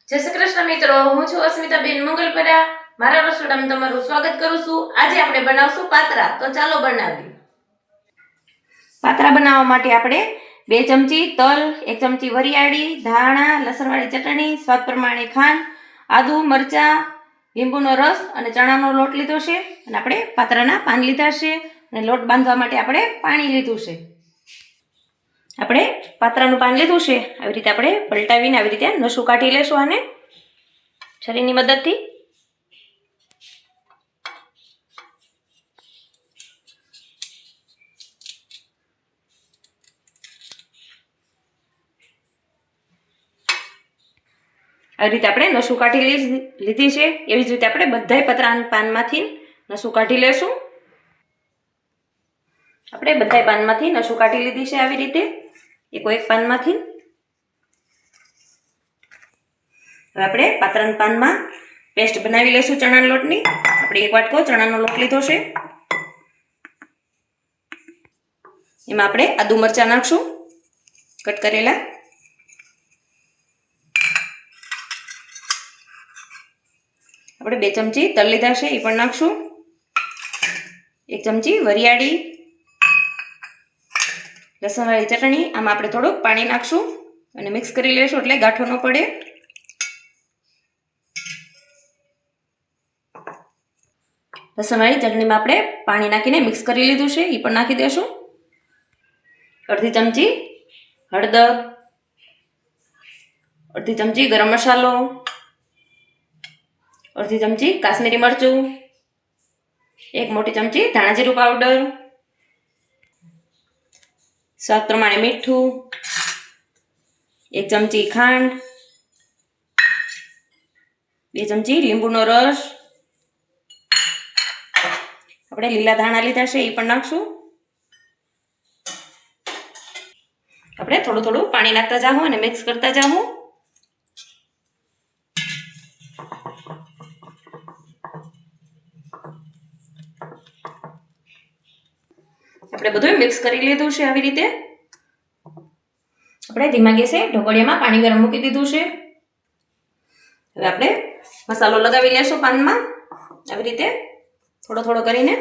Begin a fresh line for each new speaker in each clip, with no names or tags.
જય શ્રી કૃષ્ણ મિત્રો, હું છું અસ્મિતાબેન મંગલપરા. મારા રસોડામાં તમારું સ્વાગત કરું છું. આજે આપણે બનાવશું પાતરા. તો ચાલો બનાવીએ. પાતરા બનાવવા માટે આપણે 2 ચમચી તલ, 1 ચમચી વરિયાળી, ધાણા, લસણવાળી ચટણી, સ્વાદ પ્રમાણે ખાંડ, આદુ, મરચાં, લીંબુનો રસ અને ચણાનો લોટ લીધો છે. અને આપણે પાતરાના પાન લીધા છે અને લોટ બાંધવા માટે આપણે પાણી લીધું છે. આપણે પાતરાનું પાન લીધું છે. આવી રીતે આપણે પલટાવીને આવી રીતે નસું કાઢી લેશું આને છરીની મદદથી. આવી રીતે આપણે નસું કાઢી લીધી છે. એવી જ રીતે આપણે બધાય પાતરાના પાનમાંથી નસું કાઢી લેશું. આપણે બધાય પાનમાંથી નસું કાઢી લીધી છે આવી રીતે એક પાનમાંથી. હવે આપણે પાતરાના પાનમાં પેસ્ટ બનાવી લઈશું ચણાના લોટની. આપણે 1 વાટકો ચણાનો લોટ લીધો છે. એમાં આપણે આદુ મરચાં નાખશું કટ કરેલા. આપણે 2 ચમચી તલ લીધા છે, એ પણ નાખશું. 1 ચમચી વરિયાળી, લસણવાળી ચટણી. આમાં આપણે થોડુંક પાણી નાખશું અને મિક્સ કરી લઈશું એટલે ગાંઠો ન પડે. લસણવાળી ચટણીમાં આપણે પાણી નાખીને મિક્સ કરી લીધું છે, એ પણ નાખી દઈશું. અડધી ચમચી હળદર, અડધી ચમચી ગરમ મસાલો, અડધી ચમચી કાશ્મીરી મરચું, 1 મોટી ચમચી ધાણા જીરું પાવડર, સ્વાદ પ્રમાણે મીઠું, 1 ચમચી ખાંડ, 2 ચમચી લીંબુનો રસ. આપણે લીલા ધાણા લીધા છે, એ પણ નાખશું. આપણે થોડું થોડું પાણી નાખતા જાઉં અને મિક્સ કરતા જાઉં. આપણે બધું મિક્સ કરી લીધું છે આવી રીતે. આપણે ધીમા ગેસે ઢોકળિયામાં પાણી ગરમ મૂકી દીધું છે. હવે આપણે મસાલો લગાવી લેશું પાનમાં આવી રીતે થોડો થોડો કરીને.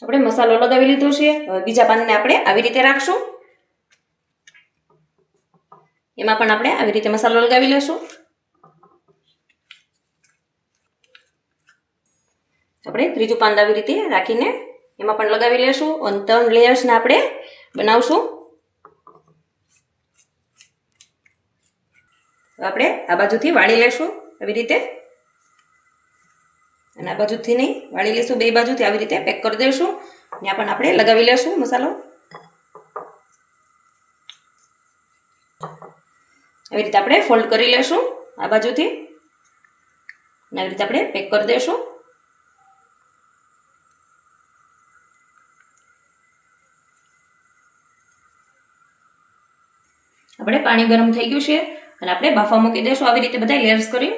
આપણે મસાલો લગાવી લીધો છે. હવે બીજા પાનને આપણે આવી રીતે રાખશું. એમાં પણ આપણે આવી રીતે મસાલો લગાવી લેશું. આપણે ત્રીજું પાન આવી રીતે રાખીને એમાં પણ લગાવી લેશું અને 3 લેયર્સને આપણે બનાવશું. આપણે આ બાજુથી વાળી લેશું આવી રીતે અને આ બાજુથી નહીં વાળી લેશું. 2 બાજુથી આવી રીતે પેક કરી દઈશું. ત્યાં પણ આપણે લગાવી લેશું મસાલો. આવી રીતે આપણે ફોલ્ડ કરી લેશું આ બાજુથી અને આવી રીતે આપણે પેક કરી દઈશું. આપણે પાણી ગરમ થઈ ગયું છે અને આપણે બાફા મૂકી દઈશું આવી રીતે બધા લેયર્સ કરી.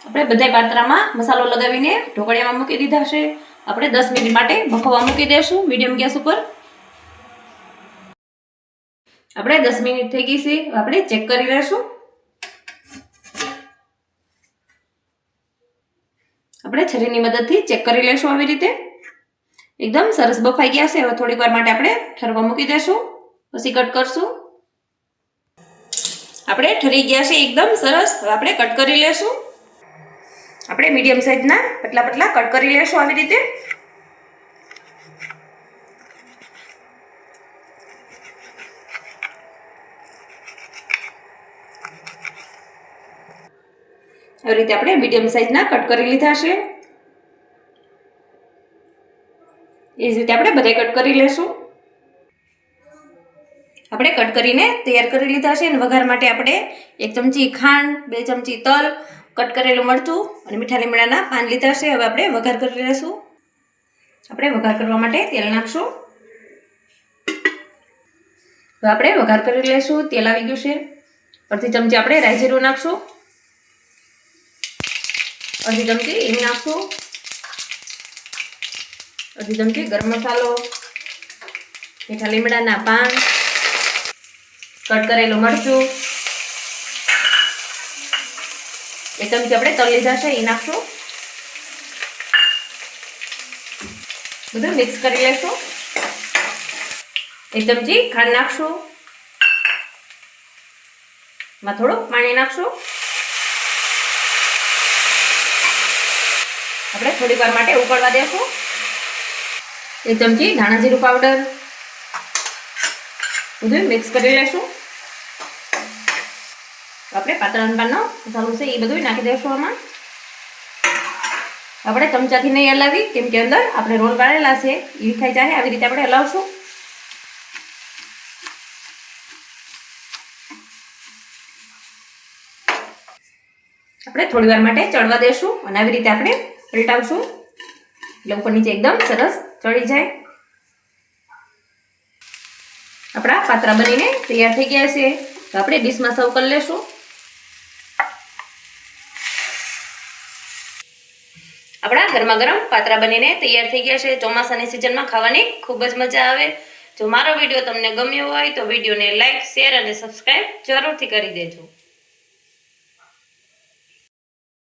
આપણે બધા પાત્રામાં મસાલો લગાવીને ઢોકળિયામાં મૂકી દીધા છે. આપણે 10 મિનિટ માટે બફાવા મૂકી દઈશું મીડિયમ ગેસ ઉપર. આપણે 10 મિનિટ થઈ ગઈ છે. આપણે ચેક કરી લઈશું. આપણે છરીની મદદથી ચેક કરી લઈશું આવી રીતે. એકદમ સરસ બફાઈ ગયા છે. હવે થોડીક વાર માટે આપણે ઠરવા મૂકી દઈશું, પછી કટ કરશું. આપણે ઠરી ગયા છે એકદમ સરસ. હવે આપણે કટ કરી લેશું. આપણે મીડિયમ સાઈઝના પતલા પતલા કટ કરી લેશું આવી રીતે. આવી રીતે આપણે મીડિયમ સાઈઝના કટ કરી લીધા છે. એ જ રીતે આપણે બધા કટ કરી લેશું. આપણે કટ કરીને તૈયાર કરી લીધા છે અને વઘાર માટે આપણે 1 ચમચી ખાંડ, 2 ચમચી તલ, કટ કરેલું મરચું અને મીઠા લીમડાના પાન લીધા છે. હવે આપણે વઘાર કરી લઈશું. આપણે વઘાર કરવા માટે તેલ નાખશું. હવે આપણે વઘાર કરી લઈશું. તેલ આવી ગયું છે. અડધી ચમચી આપણે રાઈ જીરું નાખશું. અડધી ચમચી હિંગ નાખશું. અડધી ચમચી ગરમ મસાલો, મીઠા લીમડાના પાન, કટ કરેલું મરચું, 1 ચમચી આપણે તલ લીધા છે એ નાખશું. બધું મિક્સ કરી લેશું. 1 ચમચી ખાંડ નાખશું. માં થોડું પાણી નાખશું. આપણે થોડી વાર માટે ઉકળવા દેશું. 1 ચમચી ધાણા જીરું પાવડર, બધું મિક્સ કરી લેશું. આપણે પાતળા પાનનો મસાલો છે એ બધું નાખી દઈશું આમાં. આપણે ચમચાથી નહીં હલાવી, કેમ કે અંદર આપણે રોલ પાડેલા છે એ વિખાઈ જાય, આવી રીતે આપણે હલાવશું. આપણે થોડી વાર માટે ચડવા દેશું અને આવી રીતે આપણે પલટાવશું એટલે ઉપર નીચે એકદમ સરસ ચડી જાય. આપણા પાત્રા બનીને તૈયાર થઈ ગયા છે, તો આપણે ડીશમાં સર્વ કરી લેશું. આપણા ગરમા ગરમ પાત્રા બનીને તૈયાર થઈ ગયા છે. ચોમાસાની સિઝનમાં ખાવાની ખૂબ જ મજા આવે. જો મારો વિડીયો તમને ગમ્યો હોય તો વિડીયોને લાઈક, શેર અને સબસ્ક્રાઈબ જરૂરથી કરી દેજો.